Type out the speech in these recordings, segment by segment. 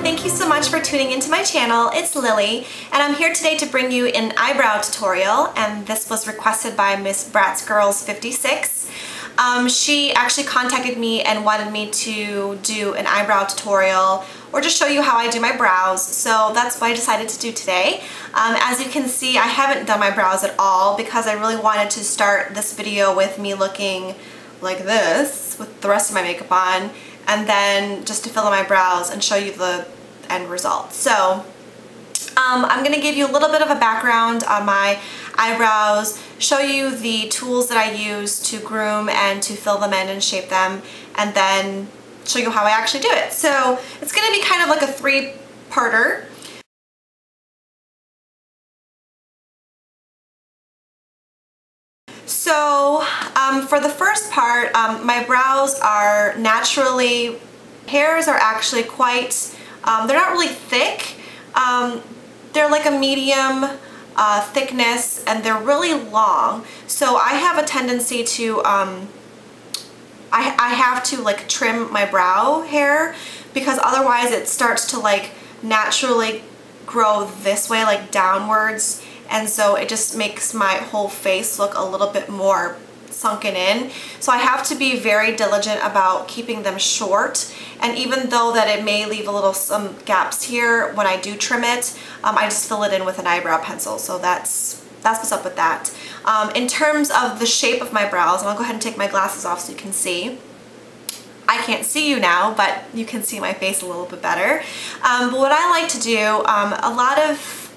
thank you so much for tuning into my channel. It's Lily, and I'm here today to bring you an eyebrow tutorial, and this was requested by Miss Bratz Girls 56. She actually contacted me and wanted me to do an eyebrow tutorial or just show you how I do my brows, so that's what I decided to do today. As you can see, I haven't done my brows at all because I really wanted to start this video with me looking like this with the rest of my makeup on, and then just to fill in my brows and show you the end result. So I'm going to give you a little bit of a background on my eyebrows, show you the tools that I use to groom and to fill them in and shape them, and then show you how I actually do it. So it's going to be kind of like a three-parter. So for the first part, my brows are naturally, hairs are actually quite, they're not really thick. They're like a medium thickness, and they're really long. So I have a tendency to, I have to like trim my brow hair because otherwise it starts to like naturally grow this way, like downwards. And so it just makes my whole face look a little bit more sunken in. So I have to be very diligent about keeping them short. And even though that it may leave a little some gaps here when I do trim it, I just fill it in with an eyebrow pencil. So that's what's up with that. In terms of the shape of my brows, and I'll go ahead and take my glasses off so you can see. I can't see you now, but you can see my face a little bit better. But what I like to do, a lot of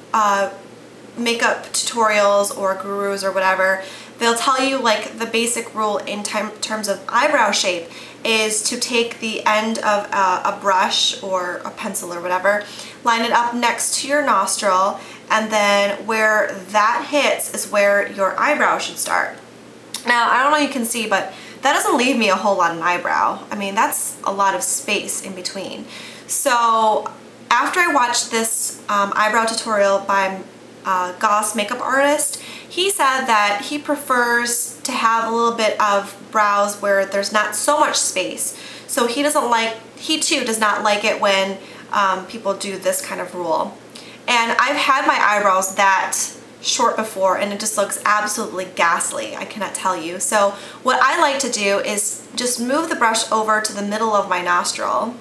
makeup tutorials or gurus or whatever, they'll tell you like the basic rule in terms of eyebrow shape is to take the end of a brush or a pencil or whatever, line it up next to your nostril, and then where that hits is where your eyebrow should start. Now, I don't know if you can see, but that doesn't leave me a whole lot of eyebrow. I mean, that's a lot of space in between. So after I watched this eyebrow tutorial by Goss makeup artist, he said that he prefers to have a little bit of brows where there's not so much space. So he too does not like it when people do this kind of rule. And I've had my eyebrows that short before and it just looks absolutely ghastly, I cannot tell you. So what I like to do is just move the brush over to the middle of my nostril,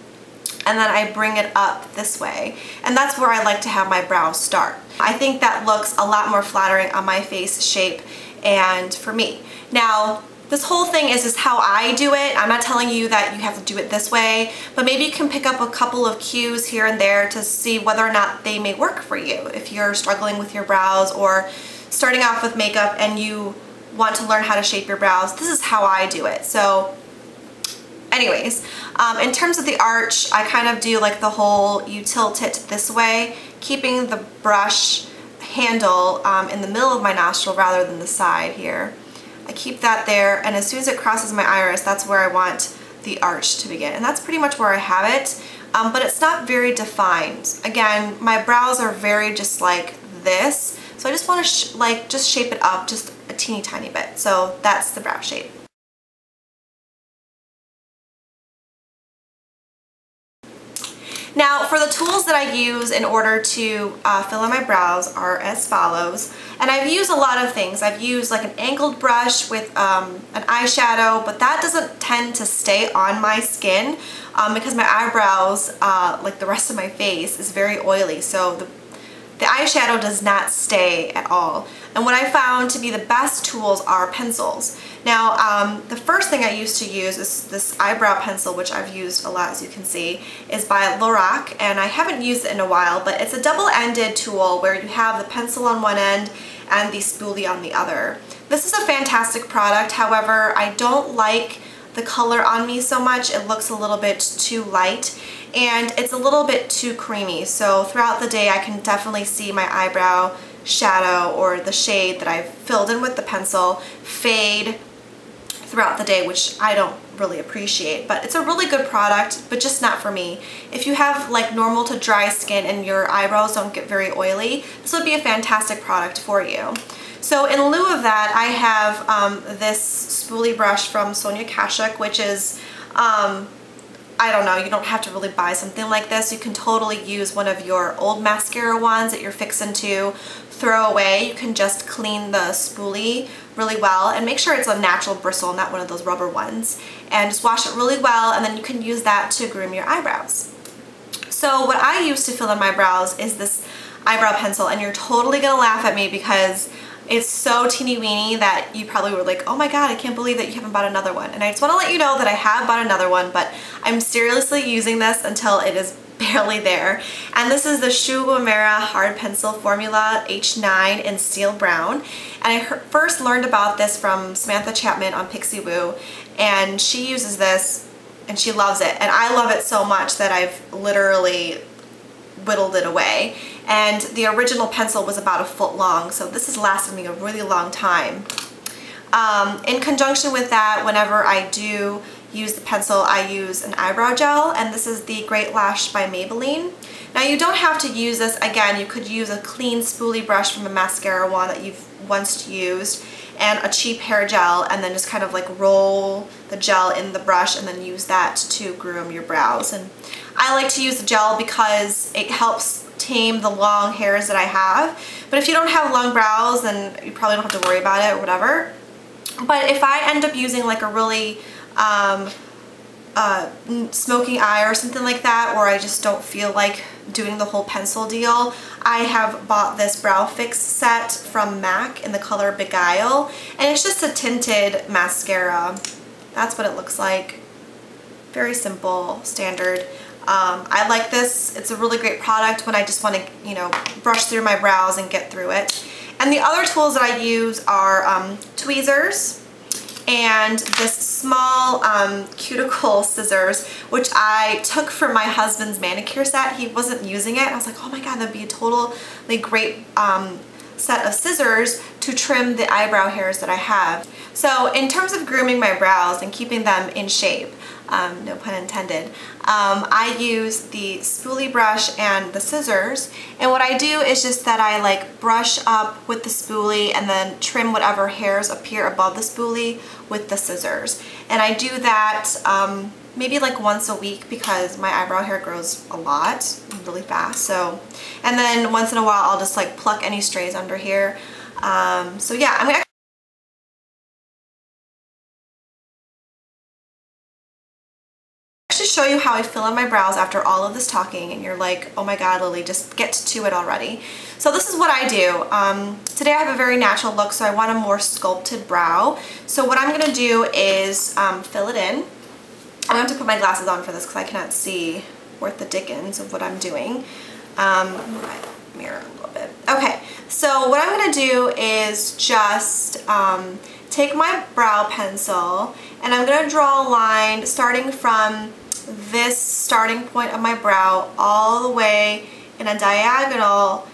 and then I bring it up this way, and that's where I like to have my brows start. I think that looks a lot more flattering on my face shape and for me. Now, this whole thing is how I do it. I'm not telling you that you have to do it this way, but maybe you can pick up a couple of cues here and there to see whether or not they may work for you. If you're struggling with your brows or starting off with makeup and you want to learn how to shape your brows, this is how I do it. So anyways, in terms of the arch, I kind of do like the whole, you tilt it this way, keeping the brush handle in the middle of my nostril rather than the side here. I keep that there, and as soon as it crosses my iris, that's where I want the arch to begin. And that's pretty much where I have it, but it's not very defined. Again, my brows are very just like this, so I just want to just shape it up just a teeny tiny bit. So that's the brow shape. Now, for the tools that I use in order to fill in my brows are as follows. And I've used a lot of things. I've used like an angled brush with an eyeshadow, but that doesn't tend to stay on my skin because my eyebrows, like the rest of my face, is very oily. So the eyeshadow does not stay at all. And what I found to be the best tools are pencils. Now, the first thing I used to use is this eyebrow pencil, which I've used a lot, as you can see, is by Lorac, and I haven't used it in a while, but it's a double-ended tool where you have the pencil on one end and the spoolie on the other. This is a fantastic product. However, I don't like the color on me so much. It looks a little bit too light, and it's a little bit too creamy. So throughout the day, I can definitely see my eyebrow shadow or the shade that I've filled in with the pencil fade throughout the day, which I don't really appreciate. But it's a really good product, but just not for me. If you have like normal to dry skin and your eyebrows don't get very oily, this would be a fantastic product for you. So in lieu of that, I have this spoolie brush from Sonia Kashuk, which is I don't know, you don't have to really buy something like this. You can totally use one of your old mascara ones that you're fixing to throw away. You can just clean the spoolie really well and make sure it's a natural bristle, not one of those rubber ones. And just wash it really well, and then you can use that to groom your eyebrows. So what I use to fill in my brows is this eyebrow pencil, and you're totally gonna laugh at me because it's so teeny weeny that you probably were like, oh my god, I can't believe that you haven't bought another one. And I just want to let you know that I have bought another one, but I'm seriously using this until it is barely there. And this is the Shugomera Hard Pencil Formula H9 in Steel Brown. And I first learned about this from Samantha Chapman on Pixie Woo, and she uses this and she loves it. And I love it so much that I've literally whittled it away. And the original pencil was about 1 foot long, so this has lasted me a really long time. In conjunction with that, whenever I do use the pencil, I use an eyebrow gel, and this is the Great Lash by Maybelline. Now you don't have to use this. Again, you could use a clean spoolie brush from a mascara wand that you've once used and a cheap hair gel, and then just kind of like roll the gel in the brush and then use that to groom your brows. And I like to use the gel because it helps tame the long hairs that I have. But if you don't have long brows, then you probably don't have to worry about it or whatever. But if I end up using like a really smoking eye or something like that, or I just don't feel like doing the whole pencil deal, I have bought this Brow Fix set from MAC in the color Beguile, and it's just a tinted mascara. That's what it looks like. Very simple, standard. I like this. It's a really great product when I just want to, you know, brush through my brows and get through it. And the other tools that I use are tweezers and this small cuticle scissors, which I took from my husband's manicure set. He wasn't using it. I was like, oh my god, that'd be a totally great set of scissors to trim the eyebrow hairs that I have. So in terms of grooming my brows and keeping them in shape, no pun intended, I use the spoolie brush and the scissors, and what I do is just that I like brush up with the spoolie and then trim whatever hairs appear above the spoolie with the scissors. And I do that maybe like once a week because my eyebrow hair grows a lot, really fast. So, and then once in a while I'll just like pluck any strays under here. So yeah, I'm gonna show you how I fill in my brows after all of this talking, and you're like, oh my god, Lily, just get to it already. So this is what I do. Today I have a very natural look, so I want a more sculpted brow. So what I'm going to do is fill it in. I'm going to have to put my glasses on for this because I cannot see worth the dickens of what I'm doing. Mirror a little bit. Okay, so what I'm going to do is just take my brow pencil and I'm going to draw a line starting from this starting point of my brow all the way in a diagonal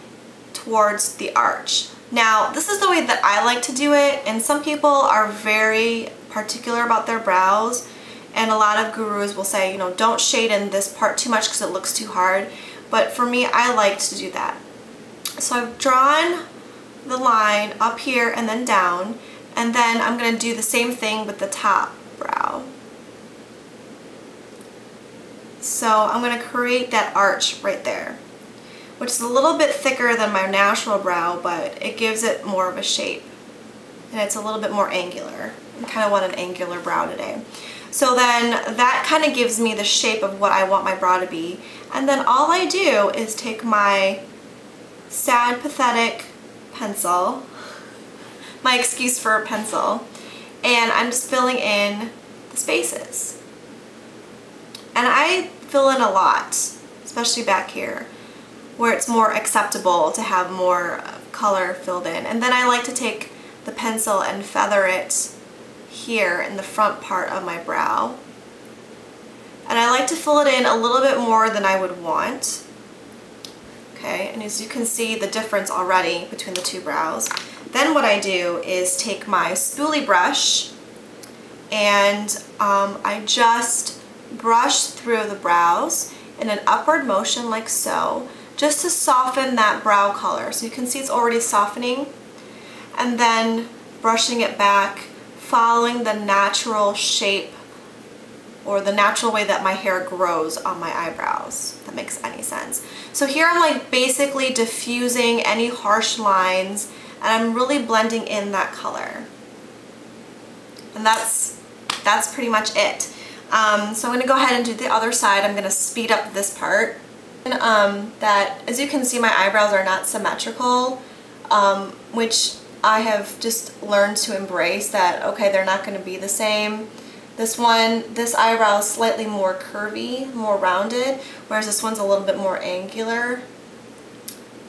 towards the arch. Now this is the way that I like to do it, and some people are very particular about their brows, and a lot of gurus will say, you know, don't shade in this part too much because it looks too hard, but for me I like to do that. So I've drawn the line up here and then down, and then I'm going to do the same thing with the top brow. So I'm going to create that arch right there, which is a little bit thicker than my natural brow, but it gives it more of a shape. And it's a little bit more angular. I kind of want an angular brow today. So then that kind of gives me the shape of what I want my brow to be. And then all I do is take my sad, pathetic pencil, my excuse for a pencil, and I'm just filling in the spaces. And I fill in a lot, especially back here, where it's more acceptable to have more color filled in. And then I like to take the pencil and feather it here in the front part of my brow. And I like to fill it in a little bit more than I would want. Okay, and as you can see the difference already between the two brows. Then what I do is take my spoolie brush and I just brush through the brows in an upward motion like so, just to soften that brow color. So you can see it's already softening, and then brushing it back, following the natural shape or the natural way that my hair grows on my eyebrows, if that makes any sense. So here I'm like basically diffusing any harsh lines, and I'm really blending in that color. And that's pretty much it. So I'm going to go ahead and do the other side. I'm going to speed up this part. And, that, as you can see, my eyebrows are not symmetrical, which I have just learned to embrace that, okay, they're not going to be the same. This eyebrow is slightly more curvy, more rounded, whereas this one's a little bit more angular,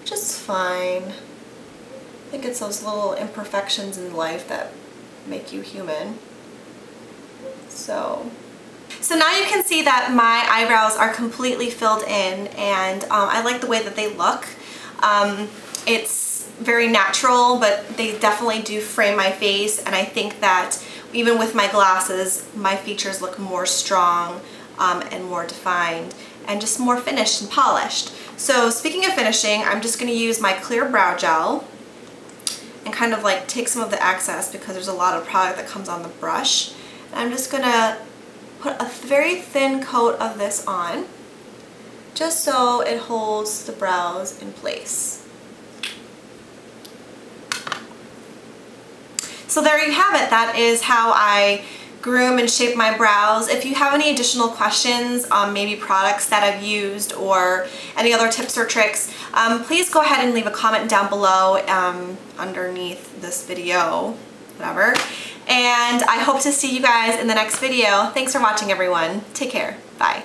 which is fine. I think it's those little imperfections in life that make you human. So now you can see that my eyebrows are completely filled in, and I like the way that they look. It's very natural, but they definitely do frame my face, and I think that even with my glasses, my features look more strong and more defined and just more finished and polished. So speaking of finishing, I'm just going to use my clear brow gel and kind of like take some of the excess because there's a lot of product that comes on the brush. And I'm just going to put a very thin coat of this on just so it holds the brows in place. So there you have it. That is how I groom and shape my brows. If you have any additional questions on maybe products that I've used or any other tips or tricks, please go ahead and leave a comment down below underneath this video, whatever. And I hope to see you guys in the next video. Thanks for watching, everyone. Take care. Bye.